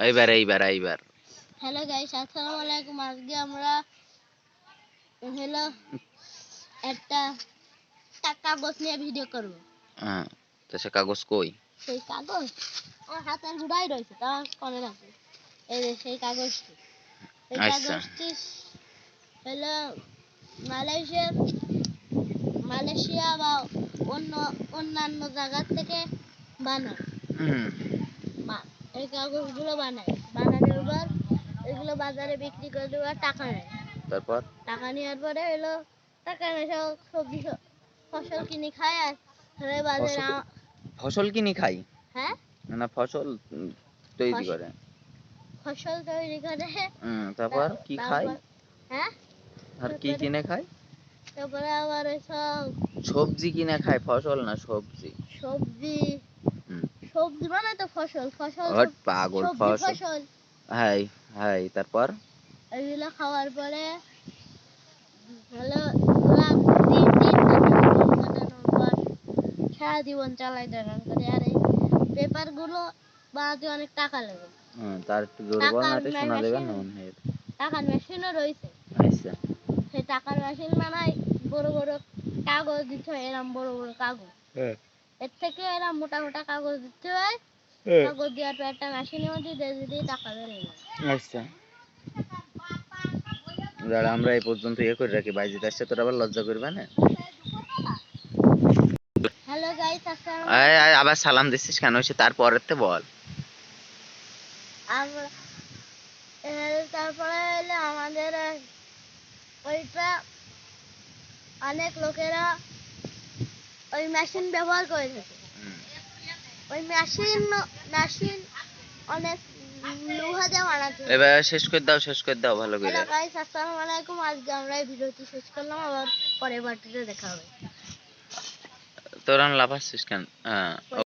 এইবার hello guys, আসসালামু আলাইকুম। আজকে আমরা হলো একটা কাগজ নিয়ে ভিডিও করব। হ্যাঁ, তো সে কাগজ কই? সেই কাগজ আমার হাতের গুড়াই রয়েছে, তা করে রাখি। এই যে সেই কাগজটি, এই আচ্ছা। কাগজটি হলো মালয়েশিয়া বা অন্যান্য জায়গা থেকে বানায়। এই কাগজগুলো বানানোর পর এগুলো বাজারে বিক্রি করে দেওয়ার টাকা নেয়। তারপর টাকা নেওয়ার পরে এলো টাকা নেয় সব সবজি ফসল কিনে খায়। আর বাজারে ফসল কিনে খাই? হ্যাঁ, না ফসল তৈরি করে। ফসল তৈরি করে। তারপর কি খায়? হ্যাঁ, আর কি কিনে খায়? তারপরে আবার সব সবজি কিনে খায়, ফসল না সবজি। সবজি সবজি মানে তো ফসল পাগল, ফসল। হাই তারপর এগুলো খাওয়ার পরে হলো সারা জীবন চালাই দেওয়ার করে। আর এই পেপার গুলো বানাতে অনেক টাকা লাগে। তার একটু জোর বল না, শোনা যাবে না মনে হয়। টাকার মেশিনও রয়েছে। আচ্ছা, সেই টাকার মেশিন বানায় বড় বড় কাগজ দিতে হয়, এরকম বড় বড় কাগজ। এর থেকে এরকম মোটা মোটা কাগজ দিতে হয়। কাগজ দেওয়ার পর একটা মেশিনের মধ্যে দিয়ে টাকা বেরিয়ে যায়। আচ্ছা, যারা আমরা এই পর্যন্ত করে রাখি, বাইজিত আসছে তোর আবার লজ্জা করবে না? হ্যালো গাইস, আবার সালাম দিছিস কেন? তারপরেতে বল। তারপরে হলো আমাদের ওইটা অনেক লোকেরা ওই মেশিন ব্যবহার করে থাকে। ওই মেশিন অনেক লোহা দিয়ে বানাতে। এবার শেষ করে দাও ভালো করে। হ্যালো গাইস, আসসালামু আলাইকুম। আজকে আমরা এই ভিডিওটি শেষ করলাম, আবার পরের পার্টিতে দেখা হবে। তোরা লাফাচ্ছিস কেন?